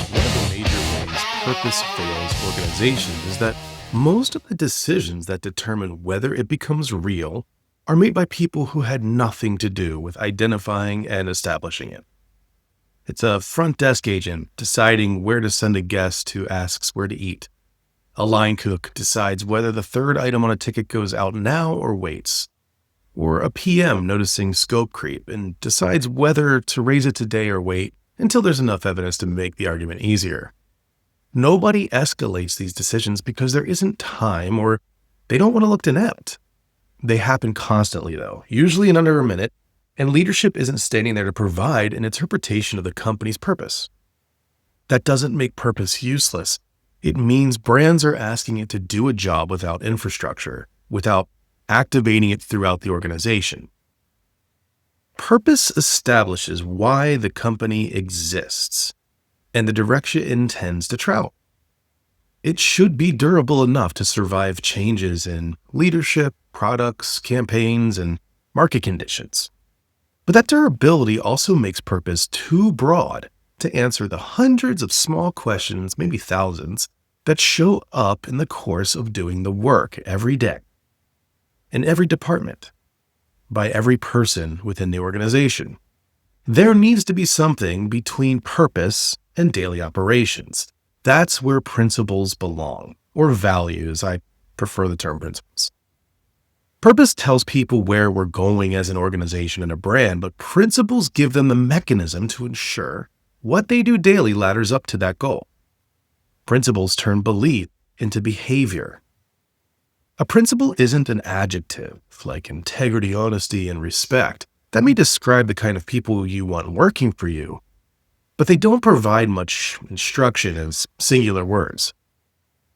One of the major ways purpose fails organizations is that most of the decisions that determine whether it becomes real are made by people who had nothing to do with identifying and establishing it. It's a front desk agent deciding where to send a guest who asks where to eat. A line cook decides whether the third item on a ticket goes out now or waits. Or a PM noticing scope creep and decides whether to raise it today or wait until there's enough evidence to make the argument easier. Nobody escalates these decisions because there isn't time or they don't want to look inept. They happen constantly, though, usually in under a minute, and leadership isn't standing there to provide an interpretation of the company's purpose. That doesn't make purpose useless. It means brands are asking it to do a job without infrastructure, without activating it throughout the organization. Purpose establishes why the company exists and the direction it intends to travel. It should be durable enough to survive changes in leadership, products, campaigns, and market conditions. But that durability also makes purpose too broad to answer the hundreds of small questions, maybe thousands, that show up in the course of doing the work every day, in every department, by every person within the organization. There needs to be something between purpose and daily operations. That's where principles belong, or values. I prefer the term principles. Purpose tells people where we're going as an organization and a brand, but principles give them the mechanism to ensure what they do daily ladders up to that goal. Principles turn belief into behavior. A principle isn't an adjective like integrity, honesty, and respect. That may describe the kind of people you want working for you, but they don't provide much instruction as singular words.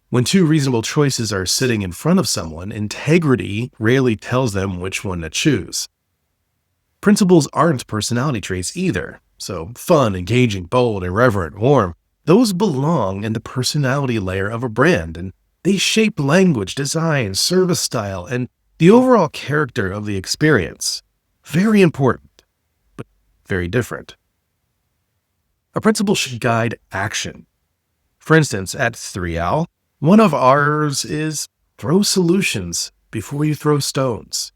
When two reasonable choices are sitting in front of someone, integrity rarely tells them which one to choose. Principles aren't personality traits either, so fun, engaging, bold, irreverent, warm, those belong in the personality layer of a brand, and they shape language, design, service style, and the overall character of the experience. Very important, but very different. A principle should guide action. For instance, at 3Al, one of ours is throw solutions before you throw stones.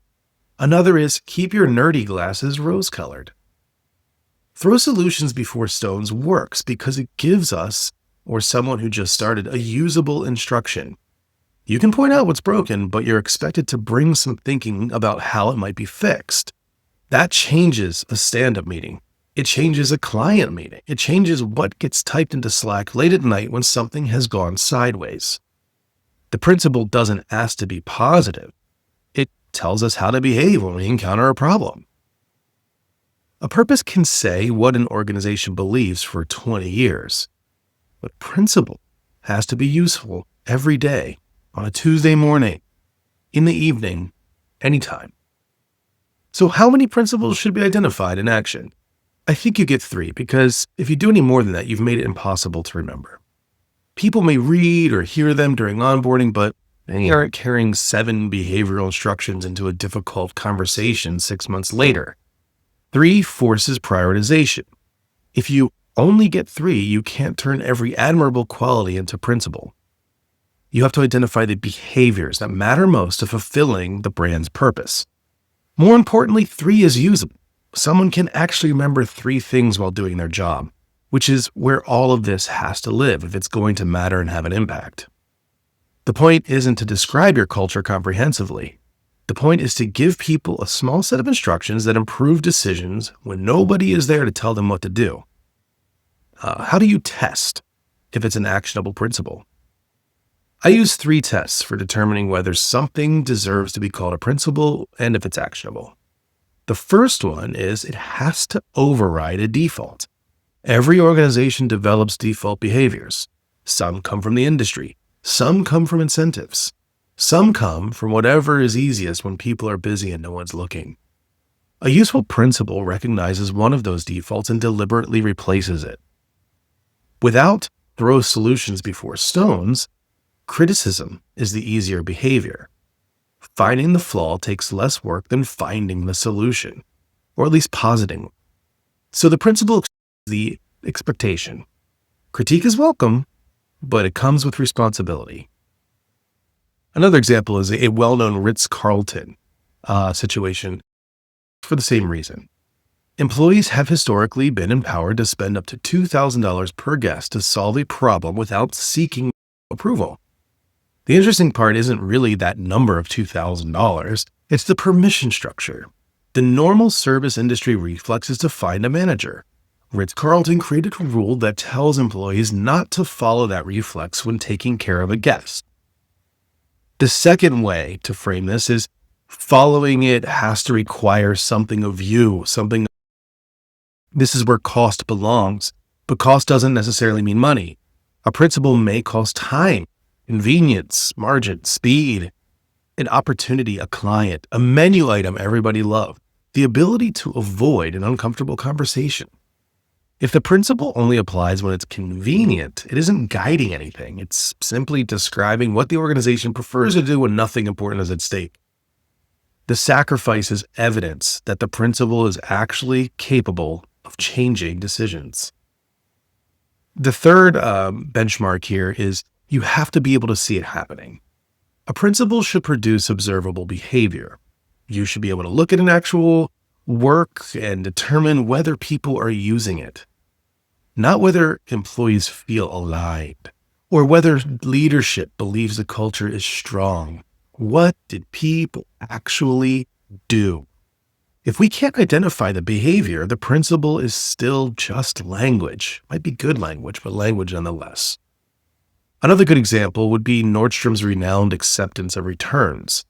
Another is keep your nerdy glasses rose-colored. Throw solutions before stones works because it gives us, or someone who just started, a usable instruction. You can point out what's broken, but you're expected to bring some thinking about how it might be fixed. That changes a stand-up meeting. It changes a client meeting. It changes what gets typed into Slack late at night when something has gone sideways. The principle doesn't ask to be positive. It tells us how to behave when we encounter a problem. A purpose can say what an organization believes for 20 years, but principle has to be useful every day, on a Tuesday morning, in the evening, anytime. So how many principles should be identified in action? I think you get 3, because if you do any more than that, you've made it impossible to remember. People may read or hear them during onboarding, but they aren't carrying 7 behavioral instructions into a difficult conversation 6 months later. 3 forces prioritization. If you only get 3, you can't turn every admirable quality into principle. You have to identify the behaviors that matter most to fulfilling the brand's purpose. More importantly, 3 is usable. Someone can actually remember 3 things while doing their job, which is where all of this has to live if it's going to matter and have an impact. The point isn't to describe your culture comprehensively. The point is to give people a small set of instructions that improve decisions when nobody is there to tell them what to do. How do you test if it's an actionable principle? I use 3 tests for determining whether something deserves to be called a principle and if it's actionable. The first one is it has to override a default. Every organization develops default behaviors. Some come from the industry. Some come from incentives. Some come from whatever is easiest when people are busy and no one's looking. A useful principle recognizes one of those defaults and deliberately replaces it. Without throw solutions before stones, criticism is the easier behavior. Finding the flaw takes less work than finding the solution, or at least positing. So the principle is the expectation. Critique is welcome, but it comes with responsibility. Another example is a well-known Ritz-Carlton situation for the same reason. Employees have historically been empowered to spend up to $2,000 per guest to solve a problem without seeking approval. The interesting part isn't really that number of $2,000, it's the permission structure. The normal service industry reflex is to find a manager. Ritz-Carlton created a rule that tells employees not to follow that reflex when taking care of a guest. The second way to frame this is following it has to require something of you, something. This is where cost belongs, but cost doesn't necessarily mean money. A principle may cost time, convenience, margin, speed, an opportunity, a client, a menu item everybody loved, the ability to avoid an uncomfortable conversation. If the principle only applies when it's convenient, it isn't guiding anything. It's simply describing what the organization prefers to do when nothing important is at stake. The sacrifice is evidence that the principle is actually capable of changing decisions. The third benchmark here is you have to be able to see it happening. A principle should produce observable behavior. You should be able to look at an actual work and determine whether people are using it. Not whether employees feel aligned or whether leadership believes the culture is strong. What did people actually do? If we can't identify the behavior, the principle is still just language. Might be good language, but language nonetheless. Another good example would be Nordstrom's renowned acceptance of returns.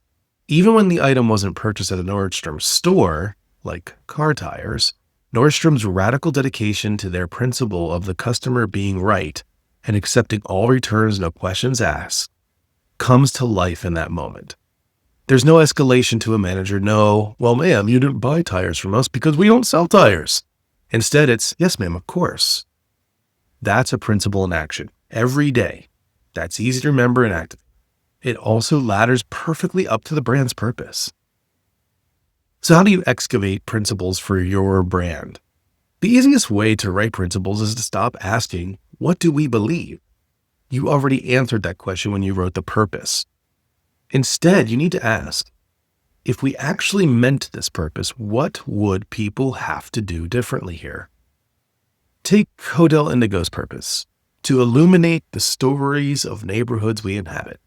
Even when the item wasn't purchased at a Nordstrom store, like car tires, Nordstrom's radical dedication to their principle of the customer being right and accepting all returns, no questions asked, comes to life in that moment. There's no escalation to a manager. No, well, ma'am, you didn't buy tires from us because we don't sell tires. Instead, it's, yes, ma'am, of course. That's a principle in action every day. That's easy to remember and activate. It also ladders perfectly up to the brand's purpose. So how do you excavate principles for your brand? The easiest way to write principles is to stop asking, what do we believe? You already answered that question when you wrote the purpose. Instead, you need to ask, if we actually meant this purpose, what would people have to do differently here? Take Hotel Indigo's purpose, to illuminate the stories of neighborhoods we inhabit.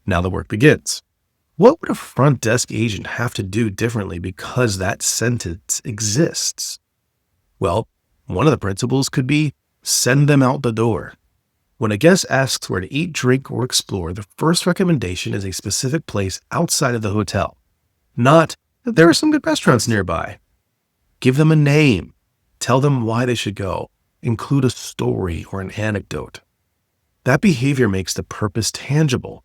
Now the work begins. What would a front desk agent have to do differently because that sentence exists? Well, one of the principles could be send them out the door. When a guest asks where to eat, drink, or explore, the first recommendation is a specific place outside of the hotel. Not that there are some good restaurants nearby. Give them a name. Tell them why they should go. Include a story or an anecdote. That behavior makes the purpose tangible.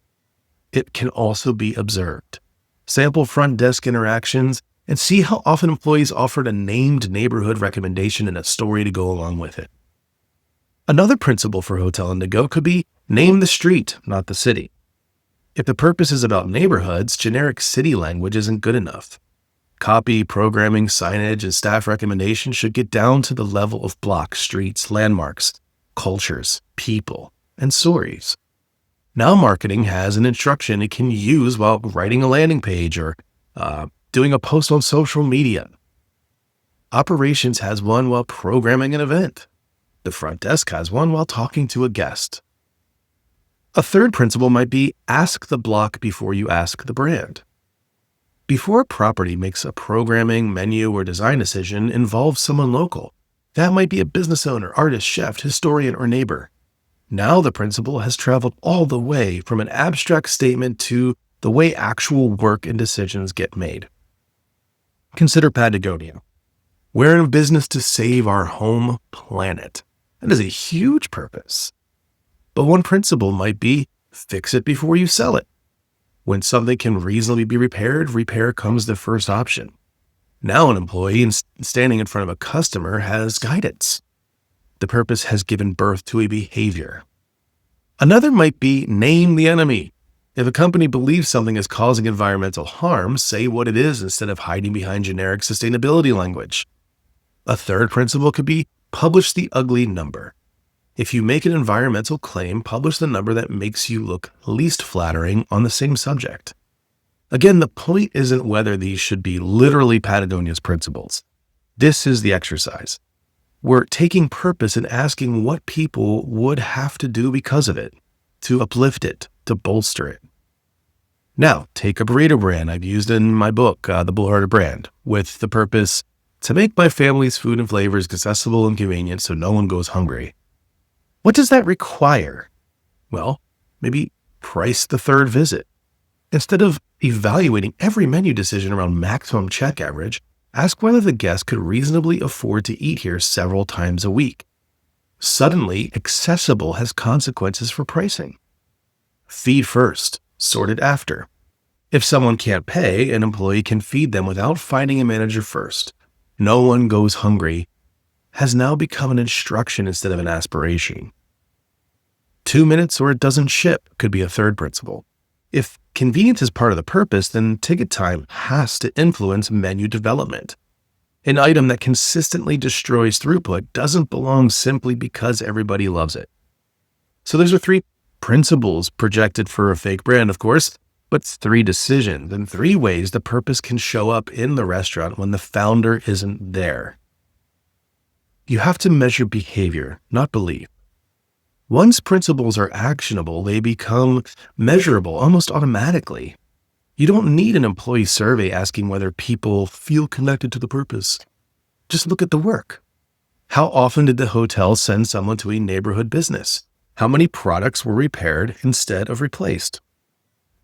It can also be observed. Sample front desk interactions and see how often employees offered a named neighborhood recommendation and a story to go along with it. Another principle for Hotel Indigo could be name the street, not the city. If the purpose is about neighborhoods, generic city language isn't good enough. Copy, programming, signage, and staff recommendations should get down to the level of blocks, streets, landmarks, cultures, people, and stories. Now marketing has an instruction it can use while writing a landing page or doing a post on social media. Operations has one while programming an event. The front desk has one while talking to a guest. A third principle might be ask the block before you ask the brand. Before a property makes a programming, menu, or design decision involves someone local. That might be a business owner, artist, chef, historian, or neighbor. Now the principle has traveled all the way from an abstract statement to the way actual work and decisions get made. Consider Patagonia. We're in business to save our home planet. That is a huge purpose. But one principle might be fix it before you sell it. When something can reasonably be repaired, repair comes the first option. Now an employee standing in front of a customer has guidance. The purpose has given birth to a behavior. Another might be name the enemy. If a company believes something is causing environmental harm, say what it is instead of hiding behind generic sustainability language. A third principle could be publish the ugly number. If you make an environmental claim, publish the number that makes you look least flattering on the same subject. Again, the point isn't whether these should be literally Patagonia's principles. This is the exercise. We're taking purpose and asking what people would have to do because of it, to uplift it, to bolster it. Now, take a burrito brand I've used in my book, The Bullhearted Brand, with the purpose to make my family's food and flavors accessible and convenient so no one goes hungry. What does that require? Well, maybe price the third visit. Instead of evaluating every menu decision around maximum check average, ask whether the guest could reasonably afford to eat here several times a week. Suddenly, accessible has consequences for pricing. Feed first, sort it after. If someone can't pay, an employee can feed them without finding a manager first. No one goes hungry has now become an instruction instead of an aspiration. 2 minutes or it doesn't ship could be a third principle. If convenience is part of the purpose, then ticket time has to influence menu development. An item that consistently destroys throughput doesn't belong simply because everybody loves it. So those are 3 principles projected for a fake brand, of course, but 3 decisions and 3 ways the purpose can show up in the restaurant when the founder isn't there. You have to measure behavior, not belief. Once principles are actionable, they become measurable almost automatically. You don't need an employee survey asking whether people feel connected to the purpose. Just look at the work. How often did the hotel send someone to a neighborhood business? How many products were repaired instead of replaced?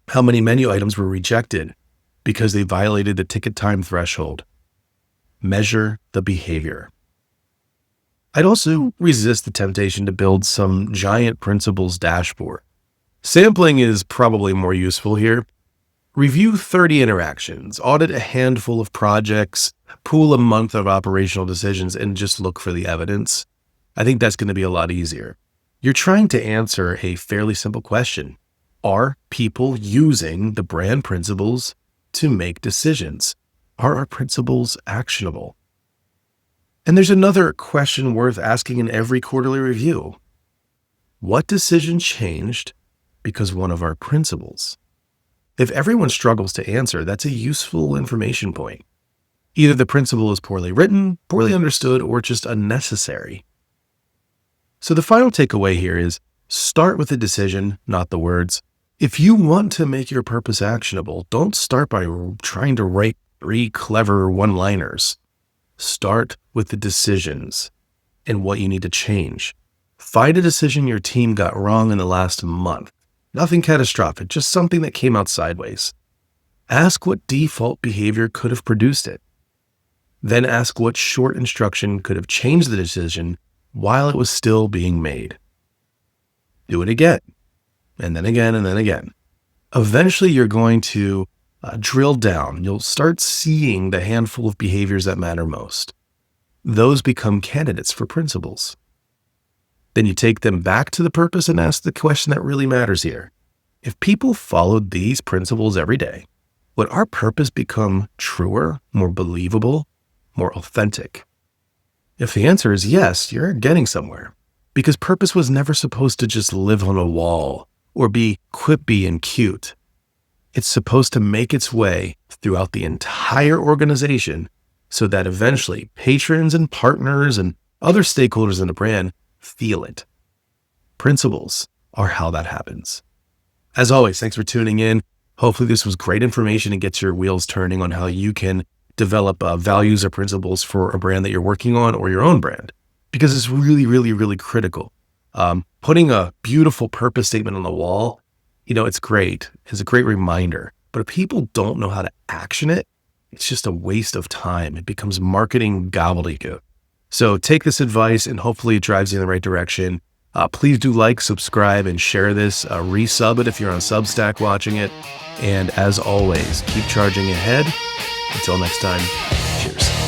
How many menu items were rejected because they violated the ticket time threshold? Measure the behavior. I'd also resist the temptation to build some giant principles dashboard. Sampling is probably more useful here. Review 30 interactions, audit a handful of projects, pool a month of operational decisions, and just look for the evidence. I think that's going to be a lot easier. You're trying to answer a fairly simple question. Are people using the brand principles to make decisions? Are our principles actionable? And there's another question worth asking in every quarterly review. What decision changed because one of our principles? If everyone struggles to answer, that's a useful information point. Either the principle is poorly written, poorly understood, or just unnecessary. So the final takeaway here is start with the decision, not the words. If you want to make your purpose actionable, don't start by trying to write 3 clever one-liners. Start with the decisions and what you need to change. Find a decision your team got wrong in the last month. Nothing catastrophic, just something that came out sideways. Ask what default behavior could have produced it. Then ask what short instruction could have changed the decision while it was still being made. Do it again, and then again, and then again. Eventually, you're going to drill down. You'll start seeing the handful of behaviors that matter most. Those become candidates for principles. Then you take them back to the purpose and ask the question that really matters here. If people followed these principles every day, would our purpose become truer, more believable, more authentic? If the answer is yes, you're getting somewhere. Because purpose was never supposed to just live on a wall or be quippy and cute. It's supposed to make its way throughout the entire organization so that eventually patrons and partners and other stakeholders in the brand feel it. Principles are how that happens. As always, thanks for tuning in. Hopefully this was great information and gets your wheels turning on how you can develop values or principles for a brand that you're working on or your own brand, because it's really, really, really critical. Putting a beautiful purpose statement on the wall, it's great. It's a great reminder. But if people don't know how to action it, it's just a waste of time. It becomes marketing gobbledygook. So take this advice and hopefully it drives you in the right direction. Please do like, subscribe, and share this. Resub it if you're on Substack watching it. And as always, keep charging ahead. Until next time, cheers.